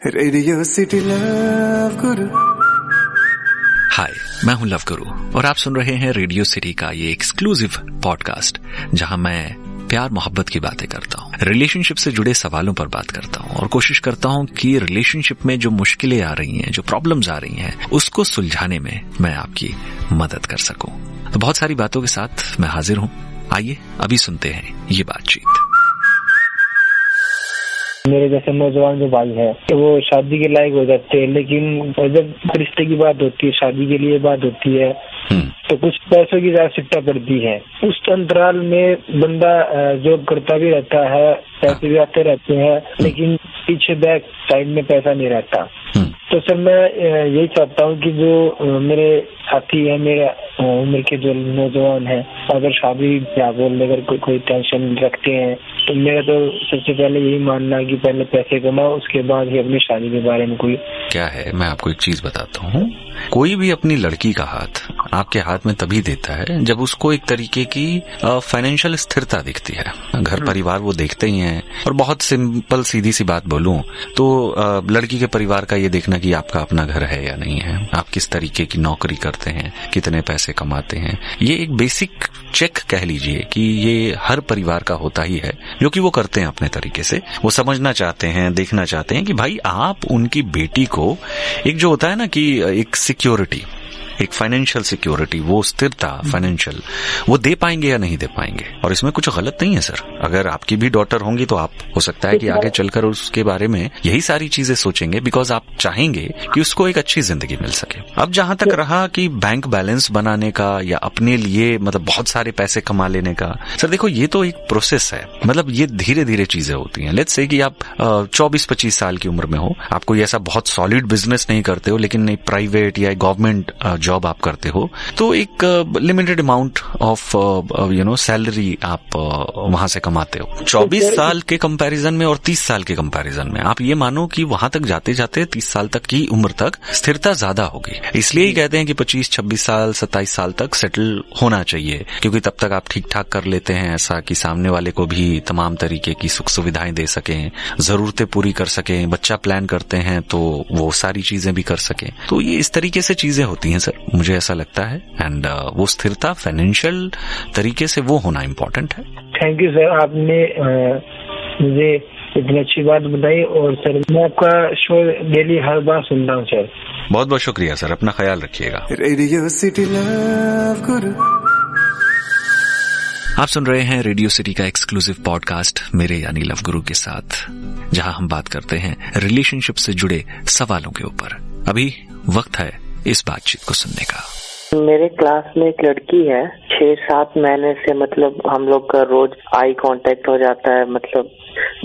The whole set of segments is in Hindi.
रेडियो सिटी लव गुरु। हाय, मैं हूं लव गुरु और आप सुन रहे हैं रेडियो सिटी का ये एक्सक्लूसिव पॉडकास्ट जहां मैं प्यार मोहब्बत की बातें करता हूं, रिलेशनशिप से जुड़े सवालों पर बात करता हूं और कोशिश करता हूं कि रिलेशनशिप में जो मुश्किलें आ रही हैं, जो प्रॉब्लम्स आ रही हैं, उसको सुलझाने में मैं आपकी मदद कर सकूं। तो बहुत सारी बातों के साथ मैं हाजिर हूं। आइए अभी सुनते हैं ये बातचीत। मेरे जैसे नौजवान जो भाई है तो वो शादी के लायक हो जाते हैं, लेकिन जब रिश्ते की बात होती है, शादी के लिए बात होती है तो कुछ पैसों की आवश्यकता पड़ती है। उस अंतराल में बंदा जॉब करता भी रहता है, पैसे भी आते रहते हैं, लेकिन पीछे बैक साइड में पैसा नहीं रहता। तो सर मैं यही चाहता हूँ कि जो मेरे साथी है, मेरे उम्र के जो नौजवान है, अगर शादी ब्याह को लेकर कोई टेंशन रखते हैं तो मेरा तो सबसे पहले यही मानना है कि पहले पैसे कमाओ, उसके बाद ही अपनी शादी के बारे में कोई क्या है। मैं आपको एक चीज बताता हूँ, कोई भी अपनी लड़की का हाथ आपके हाथ में तभी देता है जब उसको एक तरीके की फाइनेंशियल स्थिरता दिखती है। घर परिवार वो देखते ही हैं। और बहुत सिंपल सीधी सी बात बोलूं तो लड़की के परिवार का ये देखना कि आपका अपना घर है या नहीं है, आप किस तरीके की नौकरी करते हैं, कितने पैसे कमाते हैं, ये एक बेसिक चेक कह लीजिए कि ये हर परिवार का होता ही है, जो कि वो करते हैं अपने तरीके से। वो समझना चाहते हैं, देखना चाहते हैं कि भाई आप उनकी बेटी को एक जो होता है ना कि एक सिक्योरिटी, एक फाइनेंशियल सिक्योरिटी, वो स्थिरता फाइनेंशियल, वो दे पाएंगे या नहीं दे पाएंगे। और इसमें कुछ गलत नहीं है सर। अगर आपकी भी डॉटर होंगी तो आप हो सकता है कि आगे चलकर उसके बारे में यही सारी चीजें सोचेंगे, बिकॉज आप चाहेंगे कि उसको एक अच्छी जिंदगी मिल सके। अब जहां तक रहा कि बैंक बैलेंस बनाने का या अपने लिए मतलब बहुत सारे पैसे कमा लेने का, सर देखो ये तो एक प्रोसेस है, मतलब ये धीरे धीरे चीजें होती हैं। लेट्स से कि आप 24-25 साल की उम्र में हो, आप कोई ऐसा बहुत सॉलिड बिजनेस नहीं करते हो, लेकिन एक प्राइवेट या गवर्नमेंट जॉब आप करते हो, तो एक लिमिटेड अमाउंट ऑफ सैलरी आप वहां से कमाते हो। 24 साल के कंपैरिजन में और 30 साल के कंपैरिजन में आप ये मानो कि वहां तक जाते जाते 30 साल तक की उम्र तक स्थिरता ज्यादा होगी। इसलिए ही कहते हैं कि 25-26 साल 27 साल तक सेटल होना चाहिए, क्योंकि तब तक आप ठीक ठाक कर लेते हैं ऐसा कि सामने वाले को भी तमाम तरीके की सुख सुविधाएं दे सकें, जरूरतें पूरी कर सकें, बच्चा प्लान करते हैं तो वो सारी चीजें भी कर सकें। तो ये इस तरीके से चीजें होती हैं सर, मुझे ऐसा लगता है। एंड वो स्थिरता फाइनेंशियल तरीके से वो होना इम्पोर्टेंट है। थैंक यू सर, आपने मुझे इतनी अच्छी बात बताई। और सर मैं आपका शो डेली हर बार सुनता हूँ सर। बहुत बहुत शुक्रिया सर, अपना ख्याल रखिएगा। Radio City Love Guru. आप सुन रहे हैं रेडियो सिटी का एक्सक्लूसिव पॉडकास्ट मेरे यानी लव गुरु के साथ, जहां हम बात करते हैं रिलेशनशिप से जुड़े सवालों के ऊपर। अभी वक्त है इस बातचीत को सुनने का। मेरे क्लास में एक लड़की है, 6-7 महीने से मतलब हम लोग का रोज आई कांटेक्ट हो जाता है, मतलब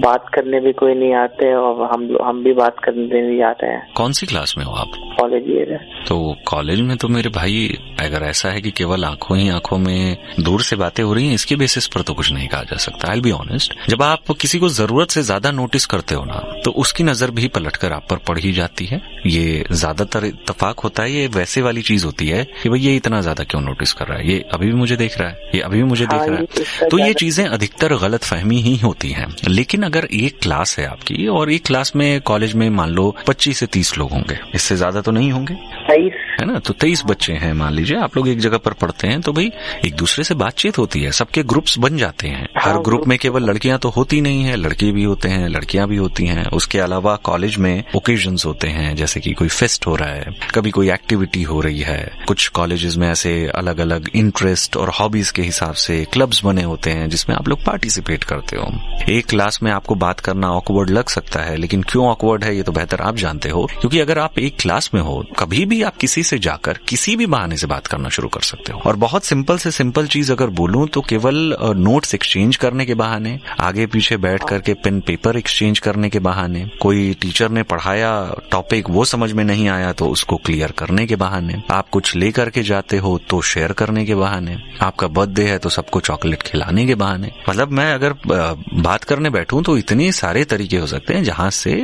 बात करने भी कोई नहीं आते और हम भी बात करने नहीं आते हैं। कौन सी क्लास में हो आप? कॉलेज ईयर है। तो कॉलेज में तो मेरे भाई अगर ऐसा है कि केवल आंखों ही आंखों में दूर से बातें हो रही हैं, इसके बेसिस पर तो कुछ नहीं कहा जा सकता। आई विल बी ऑनेस्ट, जब आप किसी को जरूरत से ज्यादा नोटिस करते हो ना, तो उसकी नजर भी पलटकर आप पर पड़ ही जाती है। ये ज्यादातर इत्तेफाक होता है, ये वैसे वाली चीज होती है कि भाई ये इतना ज्यादा क्यों नोटिस कर रहा है, ये अभी भी मुझे देख रहा है, ये अभी भी मुझे देख रहा है। तो ये चीजें अधिकतर गलत फहमी ही होती हैं। लेकिन अगर एक क्लास है आपकी और एक क्लास में कॉलेज में मान लो 25 से 30 लोग होंगे, इससे ज्यादा तो नहीं होंगे, 23 है ना, तो 23 बच्चे हैं मान लीजिए, आप लोग एक जगह पर पढ़ते हैं, तो भाई एक दूसरे से बातचीत होती है, सबके ग्रुप्स बन जाते हैं। हर ग्रुप में केवल लड़कियां तो होती नहीं है, लड़के भी होते हैं, लड़कियां भी होती हैं। उसके अलावा कॉलेज में ओकेजन्स होते हैं, जैसे कि कोई फेस्ट हो रहा है, कभी कोई एक्टिविटी हो रही है। कुछ कॉलेजेस में ऐसे अलग अलग इंटरेस्ट और हॉबीज के हिसाब से क्लब्स बने होते हैं जिसमें आप लोग पार्टिसिपेट करते हो। एक क्लास में आपको बात करना ऑकवर्ड लग सकता है, लेकिन क्यों ऑकवर्ड है ये तो बेहतर आप जानते हो, क्योंकि अगर आप एक क्लास में हो, कभी भी आप किसी से जाकर किसी भी बहाने से बात करना शुरू कर सकते हो। और बहुत सिंपल से सिंपल चीज अगर बोलूं तो केवल नोट्स एक्सचेंज करने के बहाने, आगे पीछे बैठ करके पेन पेपर एक्सचेंज करने के बहाने, कोई टीचर ने पढ़ाया टॉपिक वो समझ में नहीं आया तो उसको क्लियर करने के बहाने, आप कुछ ले करके जाते हो तो शेयर करने के बहाने, आपका बर्थडे है तो सबको चॉकलेट खिलाने के बहाने। मतलब मैं अगर बात करने बैठूं तो इतने सारे तरीके हो सकते हैं जहां से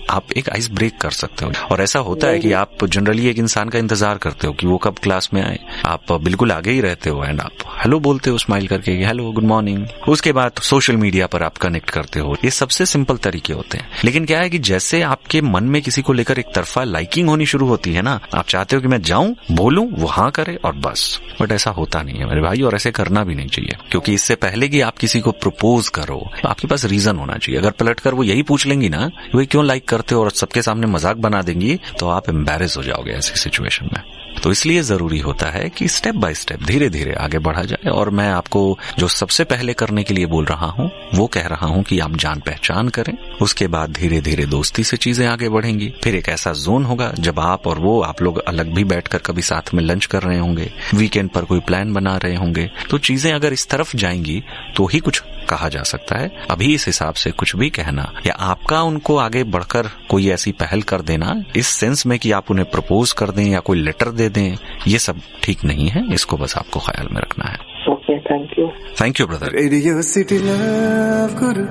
आप एक आइस ब्रेक कर सकते हो। और ऐसा होता है कि आप जनरली एक इंसान का इंतजार करते हो कि वो कब क्लास में आए, आप बिल्कुल आगे ही रहते हो एंड आप हेलो बोलते हो स्माइल करके, हेलो गुड मॉर्निंग। उसके बाद सोशल मीडिया पर आप कनेक्ट करते हो। ये सबसे सिंपल तरीके होते हैं। लेकिन क्या है कि जैसे आपके मन में किसी को लेकर एक तरफा लाइकिंग होनी शुरू होती है ना, आप चाहते हो कि मैं जाऊं, बोलूं, वो हाँ करे और बस। बट ऐसा होता नहीं है मेरे भाई, और ऐसे करना भी नहीं चाहिए, क्योंकि इससे पहले कि आप किसी को प्रपोज करो आपके पास रीजन होना चाहिए। अगर पलटकर वो यही पूछ लेंगी ना वो क्यों लाइक करते हो और सबके सामने मजाक बना देंगी, तो आप एम्बैरेस हो जाओगे ऐसी सिचुएशन में। तो इसलिए जरूरी होता है कि स्टेप बाय स्टेप धीरे धीरे आगे बढ़ा जाए। और मैं आपको जो सबसे पहले करने के लिए बोल रहा हूँ वो कह रहा हूँ कि आप जान पहचान करें, उसके बाद धीरे धीरे दोस्ती से चीजें आगे बढ़ेंगी। फिर एक ऐसा जोन होगा जब आप और वो, आप लोग अलग भी बैठकर कभी साथ में लंच कर रहे होंगे, वीकेंड पर कोई प्लान बना रहे होंगे। तो चीजें अगर इस तरफ जाएंगी तो ही कुछ कहा जा सकता है। अभी इस हिसाब से कुछ भी कहना या आपका उनको आगे बढ़कर कोई ऐसी पहल कर देना इस सेंस में कि आप उन्हें प्रपोज कर दें या कोई लेटर दे दें, ये सब ठीक नहीं है। इसको बस आपको ख्याल में रखना है। Okay, thank you brother. Radio City Love Guru.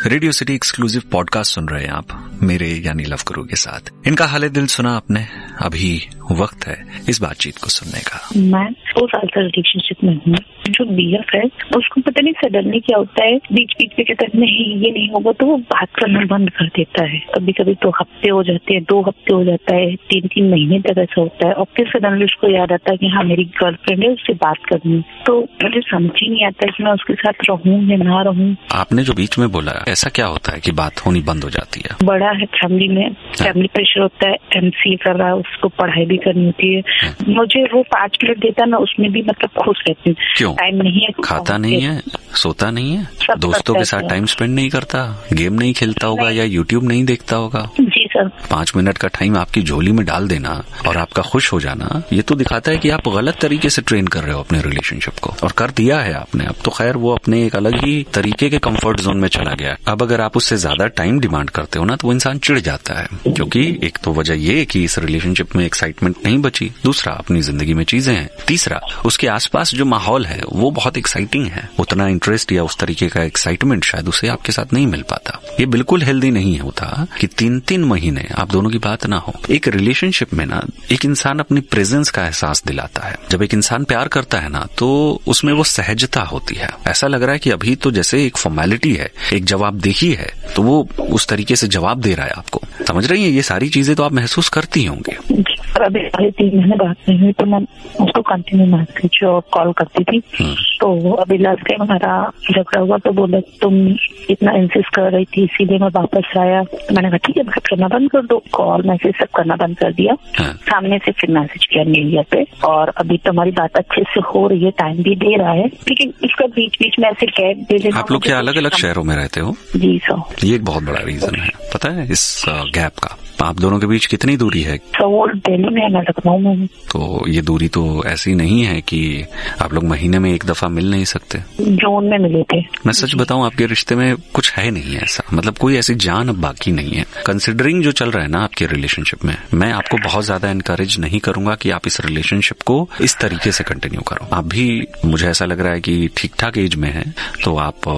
Radio city exclusive podcast सुन रहे हैं आप मेरे यानी लव गुरु के साथ। इनका हाले दिल सुना आपने। अभी वक्त है इस बातचीत को सुनने का। मैं 2 साल से रिलेशनशिप में हूँ। जो बीएफ है उसको पता नहीं सडनली क्या होता है, बीच बीच में कहता है नहीं ये नहीं होगा, तो वो बात करना बंद कर देता है। कभी कभी 2 हफ्ते हो जाते हैं, 2 हफ्ते हो जाता है, 3-3 महीने तक ऐसा होता है। और फिर सडनली उसको याद आता है कि हाँ मेरी गर्लफ्रेंड है, उससे बात करनी। तो मुझे समझ ही नहीं आता है कि मैं उसके साथ रहूँ या ना रहूँ। आपने जो बीच में बोला, ऐसा क्या होता है कि बात होनी बंद हो जाती है? बड़ा है फैमिली में, फैमिली प्रेशर होता है, एमसीए कर रहा है, उसको पढ़ाई भी करनी होती है। मुझे वो 5 मिनट देता ना, उसमें भी मतलब खुश रहती हूँ। क्यों? टाइम नहीं है, खाता नहीं है, सोता नहीं है, दोस्तों के साथ टाइम स्पेंड नहीं करता, गेम नहीं खेलता होगा या यूट्यूब नहीं देखता होगा। जी सर। 5 मिनट का टाइम आपकी झोली में डाल देना और आपका खुश हो जाना, ये तो दिखाता है कि आप गलत तरीके से ट्रेन कर रहे हो अपने रिलेशनशिप को। और कर दिया है आपने, अब तो खैर वो अपने एक अलग ही तरीके के कंफर्ट जोन में चला गया। अब अगर आप उससे ज्यादा टाइम डिमांड करते हो ना, तो वो इंसान चिढ़ जाता है, क्योंकि एक तो वजह ये कि इस रिलेशनशिप में एक्साइटमेंट नहीं बची, दूसरा अपनी जिंदगी में चीजें हैं, तीसरा उसके आसपास जो माहौल है वो बहुत एक्साइटिंग है। उतना इंटरेस्ट या उस तरीके का एक्साइटमेंट शायद उसे आपके साथ नहीं मिल पाता। ये बिल्कुल हेल्दी नहीं होता कि 3-3 महीने आप दोनों की बात ना हो। एक रिलेशनशिप में ना एक इंसान अपनी प्रेजेंस का एहसास दिलाता है। जब एक इंसान प्यार करता है ना, तो उसमें वो सहजता होती है। ऐसा लग रहा है कि अभी तो जैसे एक फॉर्मेलिटी है, एक जवाब देखी है, तो वो उस तरीके से जवाब दे रहा है आपको। समझ रही है? ये सारी चीजें तो आप महसूस करती होंगी। अभी 3 महीने बात नहीं हुई तो मैं उसको कंटिन्यू मैसेज और कॉल करती थी। तो अभी लास्ट टाइम हमारा झगड़ा हुआ तो बोला तुम इतना इंसिस्ट कर रही थी, इसीलिए मैं वापस आया। मैंने कहा ठीक है, बात करना बंद कर दो, कॉल मैसेज सब करना बंद कर दिया। सामने से फिर मैसेज किया मीडिया पे, और अभी तो हमारी बात अच्छे से हो रही है, टाइम भी दे रहा है, लेकिन इसका बीच बीच में ऐसे गैप दे देना। आप लोग क्या अलग अलग शहरों में रहते हो? जी सर। ये एक बहुत बड़ा रीजन है, पता है इस गैप का। आप दोनों के बीच कितनी दूरी है? तो वो दिल्ली में है, मैं लखनऊ में हूँ। तो ये दूरी तो ऐसी नहीं है कि आप लोग महीने में एक दफा मिल नहीं सकते। जून में मिले थे। मैं सच बताऊं, आपके रिश्ते में कुछ है नहीं ऐसा, मतलब कोई ऐसी जान अब बाकी नहीं है। कंसिडरिंग जो चल रहा है ना आपके रिलेशनशिप में, मैं आपको बहुत ज्यादा एनकरेज नहीं करूंगा कि आप इस रिलेशनशिप को इस तरीके से कंटिन्यू करो। आप भी, मुझे ऐसा लग रहा है कि ठीक ठाक एज में है, तो आप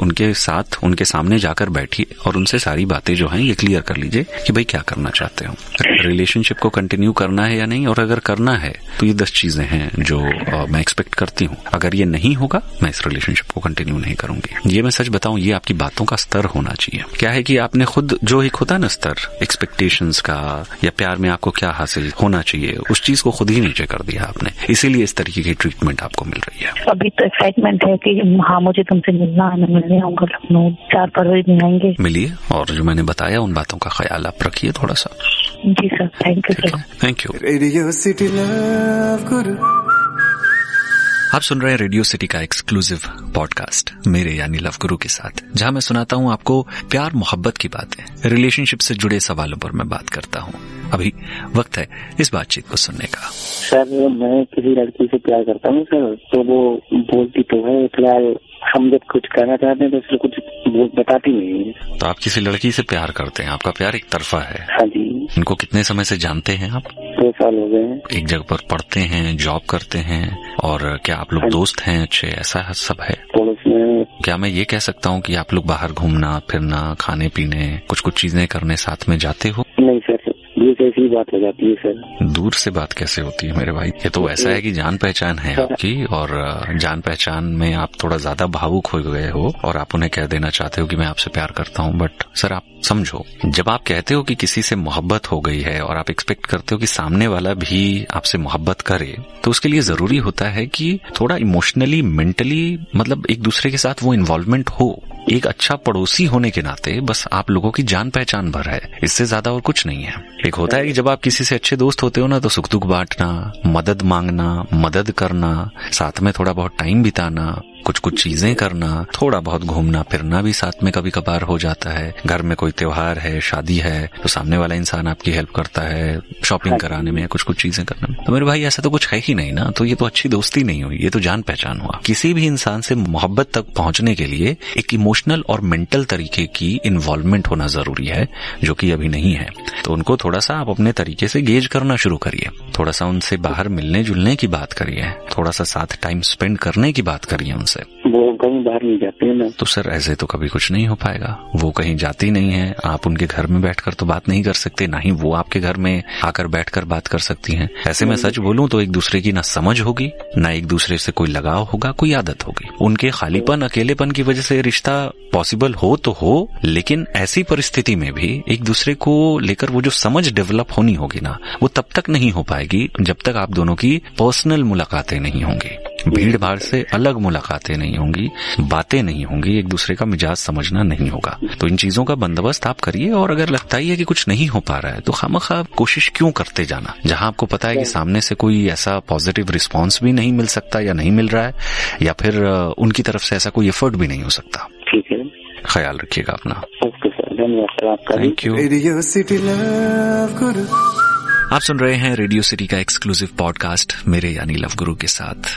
उनके साथ उनके सामने जाकर बैठिए और उनसे सारी बातें जो हैं ये क्लियर कर लीजिए कि भाई क्या करना चाहते हो, रिलेशनशिप को कंटिन्यू करना है या नहीं। और अगर करना है तो ये 10 चीजें हैं जो मैं एक्सपेक्ट करती हूँ। अगर ये नहीं होगा, मैं इस रिलेशनशिप को कंटिन्यू नहीं करूंगी। ये मैं सच बताऊं, ये आपकी बातों का स्तर होना चाहिए। क्या है कि आपने खुद जो एक होता है ना स्तर एक्सपेक्टेशंस का, या प्यार में आपको क्या हासिल होना चाहिए, उस चीज को खुद ही नीचे कर दिया आपने। इसीलिए इस तरीके की ट्रीटमेंट आपको मिल रही है। अभी तो एक्साइटमेंट है कि हाँ मुझे तुमसे मिलना है, मैं मिलने आऊंगा लखनऊ, 4 फरवरी में आएंगे। मिलिए, और जो मैंने बताया उन बातों का ख्याल आप रखिए थोड़ा सा। जी sir, thank you sir. Thank you. Radio City Love Guru. आप सुन रहे हैं रेडियो सिटी का एक्सक्लूसिव पॉडकास्ट मेरे यानी लव गुरु के साथ, जहां मैं सुनाता हूं आपको प्यार मोहब्बत की बातें, रिलेशनशिप से जुड़े सवालों पर मैं बात करता हूं। अभी वक्त है इस बातचीत को सुनने का। सर मैं किसी लड़की से प्यार करता हूँ सर, तो वो बोलती तो है, फिलहाल हम जब कुछ कहना चाहते हैं तो उसको कुछ बताती नहीं है। तो आप किसी लड़की से प्यार करते हैं, आपका प्यार एक तरफा है? हाँ जी। इनको कितने समय से जानते हैं आप? 2 साल हो गए हैं। एक जगह पर पढ़ते हैं, जॉब करते हैं, और क्या आप लोग दोस्त हैं अच्छे, ऐसा सब है? पड़ोस में। क्या मैं ये कह सकता हूँ कि आप लोग बाहर घूमना फिरना, खाने पीने, कुछ चीजें करने साथ में जाते हो? नहीं सर, ये ऐसी बात हो जाती है सर। दूर से बात कैसे होती है मेरे भाई? ये तो ऐसा है कि जान पहचान है आपकी, और जान पहचान में आप थोड़ा ज्यादा भावुक हो गए हो और आप उन्हें कह देना चाहते हो कि मैं आपसे प्यार करता हूँ। बट सर आप समझो, जब आप कहते हो कि किसी से मोहब्बत हो गई है और आप एक्सपेक्ट करते हो कि सामने वाला भी आपसे मोहब्बत करे, तो उसके लिए जरूरी होता है कि थोड़ा इमोशनली, मेंटली, मतलब एक दूसरे के साथ वो इन्वॉल्वमेंट हो। एक अच्छा पड़ोसी होने के नाते बस आप लोगों की जान पहचान भर है, इससे ज्यादा और कुछ नहीं है। एक होता है कि जब आप किसी से अच्छे दोस्त होते हो ना, तो सुख दुख बांटना, मदद मांगना, मदद करना, साथ में थोड़ा बहुत टाइम बिताना, कुछ चीजें करना, थोड़ा बहुत घूमना फिरना भी साथ में कभी कभार हो जाता है। घर में कोई त्योहार है, शादी है, तो सामने वाला इंसान आपकी हेल्प करता है शॉपिंग कराने में, कुछ चीजें करने में। तो मेरे भाई ऐसा तो कुछ है ही नहीं ना, तो ये तो अच्छी दोस्ती नहीं हुई, ये तो जान पहचान हुआ। किसी भी इंसान से मोहब्बत तक पहुंचने के लिए एक इमोशनल और मेंटल तरीके की इन्वॉल्वमेंट होना जरूरी है, जो कि अभी नहीं है। तो उनको थोड़ा सा आप अपने तरीके से गेज करना शुरू करिए, थोड़ा सा उनसे बाहर मिलने जुलने की बात करिए, थोड़ा सा साथ टाइम स्पेंड करने की बात करिए उनसे। वो कहीं बाहर नहीं जाते हैं ना। तो सर ऐसे तो कभी कुछ नहीं हो पाएगा। वो कहीं जाती नहीं है, आप उनके घर में बैठकर तो बात नहीं कर सकते, ना ही वो आपके घर में आकर बैठकर बात कर सकती हैं। ऐसे में सच बोलूं तो एक दूसरे की ना समझ होगी, ना एक दूसरे से कोई लगाव होगा, कोई आदत होगी। उनके खालीपन, अकेलेपन की वजह से रिश्ता पॉसिबल हो तो हो, लेकिन ऐसी परिस्थिति में भी एक दूसरे को लेकर वो जो समझ डेवलप होनी होगी ना, वो तब तक नहीं हो पाएगी जब तक आप दोनों की पर्सनल मुलाकातें नहीं होंगी, भीड़ भाड़ से अलग मुलाकातें नहीं होंगी, बातें नहीं होंगी, एक दूसरे का मिजाज समझना नहीं होगा। तो इन चीजों का बंदोबस्त आप करिए, और अगर लगता ही है कि कुछ नहीं हो पा रहा है तो खामखा कोशिश क्यों करते जाना, जहां आपको पता है कि सामने से कोई ऐसा पॉजिटिव रिस्पॉन्स भी नहीं मिल सकता या नहीं मिल रहा है, या फिर उनकी तरफ से ऐसा कोई एफर्ट भी नहीं हो सकता। ठीक है, ख्याल रखिएगा अपना। ओके सर, धन्यवाद सर आपका। Thank you. Radio City Love Guru. आप सुन रहे हैं रेडियो सिटी का एक्सक्लूसिव पॉडकास्ट मेरे यानी लव गुरु के साथ,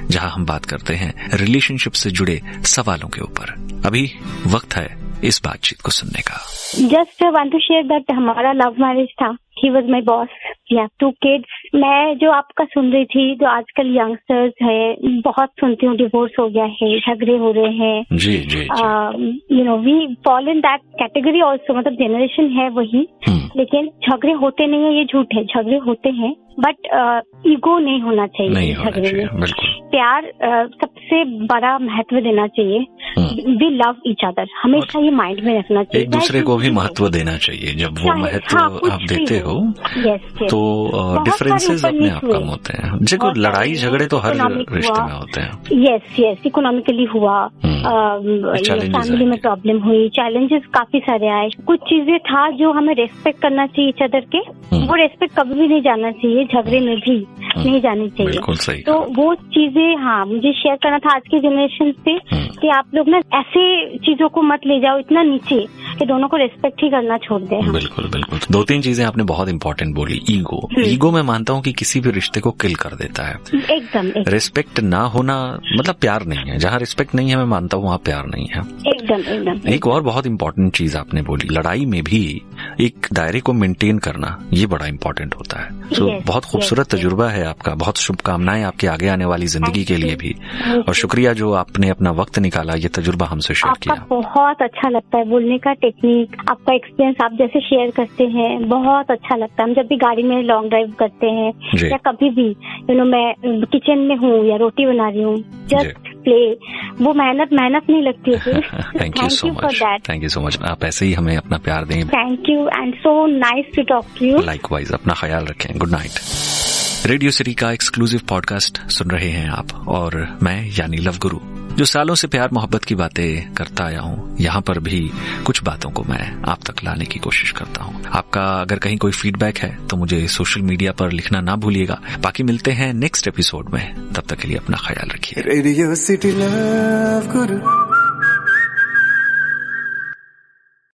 जहां हम बात करते हैं रिलेशनशिप से जुड़े सवालों के ऊपर। अभी वक्त है इस बातचीत को सुनने का। Just want to share that हमारा लव मैरिज था। He was my boss, we have 2 kids। मैं जो आपका सुन रही थी, जो आजकल यंगस्टर्स है, बहुत सुनती हूँ डिवोर्स हो गया है, झगड़े हो रहे हैं। जी जी, you know we fall in that category also. मतलब जनरेशन है वही, लेकिन झगड़े होते नहीं है, ये झूठ है, झगड़े होते हैं, बट ईगो नहीं होना चाहिए झगड़े में। प्यार सबसे बड़ा महत्व देना चाहिए। वी लव ईच अदर, हमेशा ये माइंड में रखना चाहिए। एक दूसरे को भी महत्व देना चाहिए। जब वो महत्व आप देते हो तो डिफरेंसेस अपने आप कम होते हैं। देखो लड़ाई झगड़े तो हर रिश्ते में होते हैं। यस, इकोनॉमिकली हुआ, फैमिली में प्रॉब्लम हुई, चैलेंजेस काफी सारे आए। कुछ चीजें था जो हमें रेस्पेक्ट करना चाहिए ईच अदर के, वो रेस्पेक्ट कभी भी नहीं जाना चाहिए, झगड़े में भी नहीं जानी चाहिए। बिल्कुल सही। तो वो चीजें मुझे शेयर करना था आज की जनरेशन से, कि आप लोग ना ऐसे चीजों को मत ले जाओ इतना नीचे कि दोनों को रेस्पेक्ट ही करना छोड़ दें। बिल्कुल बिल्कुल। 2-3 चीजें आपने बहुत इंपॉर्टेंट बोली। ईगो मैं मानता हूँ कि किसी भी रिश्ते को किल कर देता है। एकदम। रिस्पेक्ट ना होना मतलब प्यार नहीं है। जहाँ रिस्पेक्ट नहीं है, मैं मानता हूँ वहाँ प्यार नहीं है। एकदम। एक और बहुत इंपॉर्टेंट चीज आपने बोली, लड़ाई में भी एक दायरे को मेंटेन करना, ये बड़ा इंपॉर्टेंट होता है। तो बहुत खूबसूरत तजुर्बा है आपका। बहुत शुभकामनाएं आपके आगे आने वाली जिंदगी के लिए भी, और शुक्रिया जो आपने अपना वक्त निकाला ये तजुर्बा हमसे शेयर किया। बहुत अच्छा लगता है बोलने का टेक्निक, आपका एक्सपीरियंस आप जैसे शेयर करते हैं, बहुत अच्छा लगता है। हम जब भी गाड़ी में लॉन्ग ड्राइव करते हैं या कभी भी मैं किचन में हूँ या रोटी बना रही हूँ, जस्ट प्ले, वो मेहनत नहीं लगती है। Thank you so much. Thank you so much. आप ऐसे ही हमें अपना प्यार दें। Thank you and so nice to talk to you. Likewise, अपना ख्याल रखें। Good night. रेडियो सिटी का एक्सक्लूसिव पॉडकास्ट सुन रहे हैं आप, और मैं यानी लव गुरु, जो सालों से प्यार मोहब्बत की बातें करता आया हूँ। यहाँ पर भी कुछ बातों को मैं आप तक लाने की कोशिश करता हूँ। आपका अगर कहीं कोई फीडबैक है तो मुझे सोशल मीडिया पर लिखना ना भूलिएगा। बाकी मिलते हैं नेक्स्ट एपिसोड में, तब तक के लिए अपना ख्याल रखिए। रेडियो सिटी लव गुरु।